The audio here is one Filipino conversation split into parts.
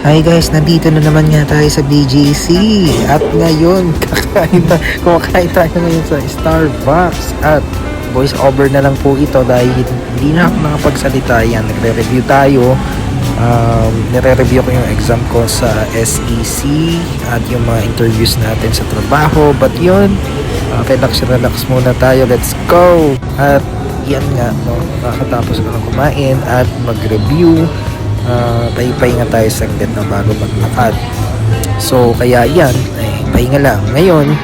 Hi guys, nandito na naman nga tayo sa BGC. At ngayon, kumakain tayo ngayon sa Starbucks. At voice over na lang po ito dahil hindi na ako nakapagsalita yan. Nagre-review tayo. Nire-review ko yung exam ko sa SEC at yung mga interviews natin sa trabaho. But yun, relax muna tayo. Let's go! At yan nga, no, nakatapos ko na kumain at mag-review. Pahinga tayo saglit na bago maglakad. So kaya yan, pahinga lang. Ngayon,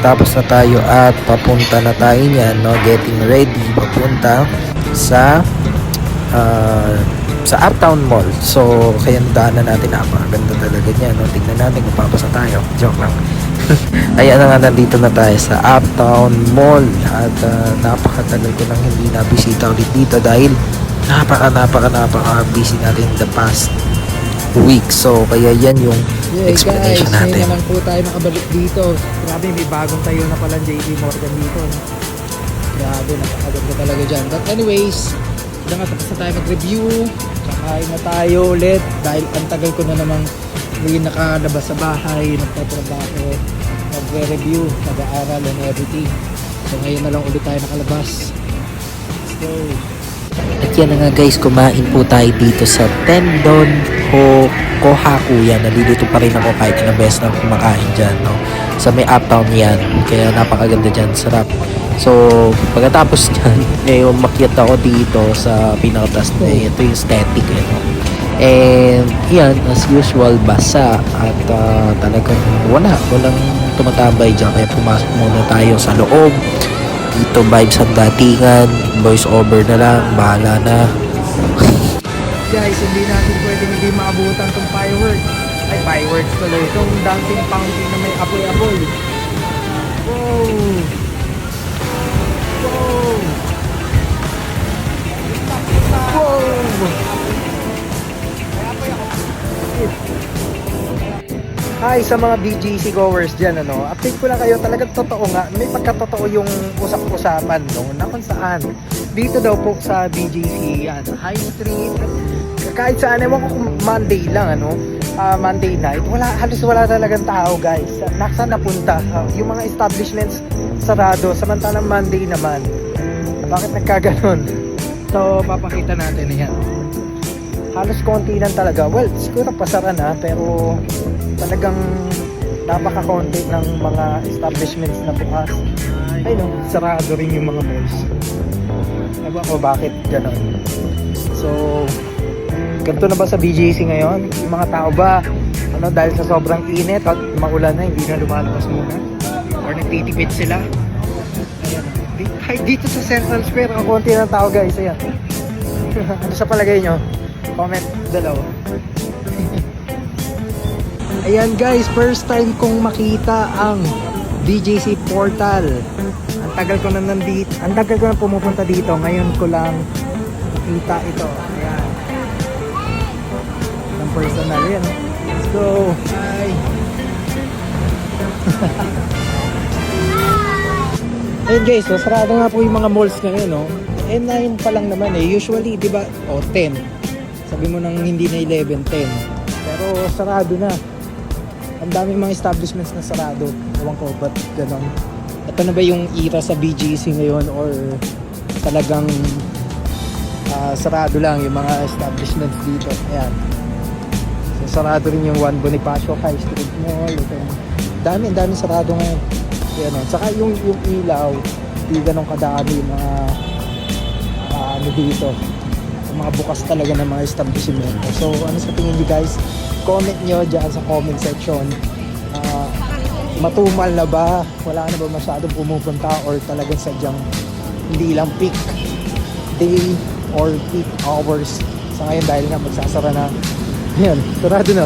tapos na tayo at papunta na tayo niyan, no, getting ready papunta sa Uptown Mall. So kaya daanan natin, napakaganda talaga niya, no. Tingnan natin kung papasa tayo. Joke lang. Ayan na nga, nandito na tayo sa Uptown Mall at napakatagal ko nang hindi nabisita ulit dito dahil napaka busy natin the past week. So kaya yan yung explanation guys, natin. ngayon naman po tayo nakabalik dito. Grabe, may bagong tayo na palang JP Morgan dito, no? Grabe, napakaganda talaga dyan. But anyways, hanggang tapos na tayo mag-review. Kakain na tayo ulit dahil ang tagal ko na namang hindi nakalabas sa bahay, nagtatrabaho, nagre-review, nag-aaral and everything. So ngayon na lang ulit tayo nakalabas. Let's go. At yan na nga guys, kumain po tayo dito sa Tendon Kohaku. Yan, nalilito pa rin ako kahit ilang beses na kumakain dyan, no? Sa may Uptown yan, kaya napakaganda dyan, sarap. So pagkatapos nyan, umakyat ako dito sa pinakataas na ito yung static, no? And yan, as usual, basa at talagang walang tumatambay dyan, kaya pumasok muna tayo sa loob. Dito vibes ang datingan, voice over na lang, bahala na. Guys, hindi natin pwedeng hindi maabutan tong fireworks tuloy, itong dancing fountain na may apoy-apoy. Wow! Hi sa mga BGC goers dyan, ano, update ko lang kayo, talagang totoo nga, may pagkatotoo yung usap-usapan, no, na kung saan dito daw po sa BGC, yan, High Street, kahit saan, ewan ko kung Monday lang, ano, Monday night, halos wala talagang tao, guys. Nasaan napunta? Yung mga establishments sarado, samantalang Monday naman. Bakit nagkaganon? So papakita natin yan. Halos konti lang talaga. Well, siguro pasara na, pero talagang napaka-konti ng mga establishments na bukas. Ay no, sarado rin yung mga malls. Ewan ko bakit gano'n. So ganito na ba sa BGC ngayon? Yung mga tao ba, ano, dahil sa sobrang init at maulan na, hindi na lumalabas muna? Or nagtitipid sila? Ayan. Kahit dito sa Central Square, ang konti ng tao, guys. Ayan. Ano sa palagay nyo? Comment below. Ayan guys, first time kong makita ang BGC portal. Ang tagal ko na pumupunta dito. Ngayon ko lang makita ito. Ayan. Ng personal yan. Let's go. Hi. Ayan guys, so sarado nga po yung mga malls ngayon, no? 9 pa lang naman eh. Usually, di ba, 10. Sabi mo nang hindi na 11, 10. Pero sarado na. Ang daming mga establishments na sarado. Ewan ko, ba't ganon? Ito na ba yung era sa BGC ngayon or talagang sarado lang yung mga establishments dito? Ayan. So sarado rin yung Juan Bonifacio High Street Mall. Dami sarado ngayon. Ayan, saka yung ilaw, hindi ganun kadami yung mga ano dito. Yung mga bukas talaga ng mga establishment. So ano sa tingin niyo guys? Comment nyo dyan sa comment section. Matumal na ba? Wala na ba masyadong pumupunta or talagang sadyang hindi lang peak day or peak hours sa ngayon dahil nga magsasara na. Ayan, sarado na.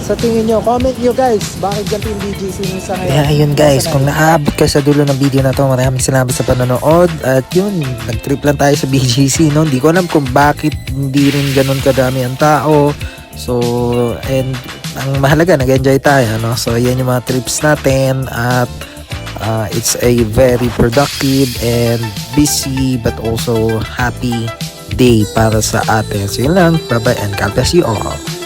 Sa tingin nyo, comment nyo guys, bakit ganito yung BGC nyo sa ngayon? Yeah, ayun guys, kung naabot ka sa dulo ng video na to, maraming salamat sa panonood. At yun, nag-trip lang tayo sa BGC, no? Hindi ko alam kung bakit hindi rin ganun kadami ang tao. So, and ang mahalaga, nag-enjoy tayo, no? So, yan yung mga trips natin. At it's a very productive and busy but also happy day para sa atin. So yun lang, bye bye and God bless you all.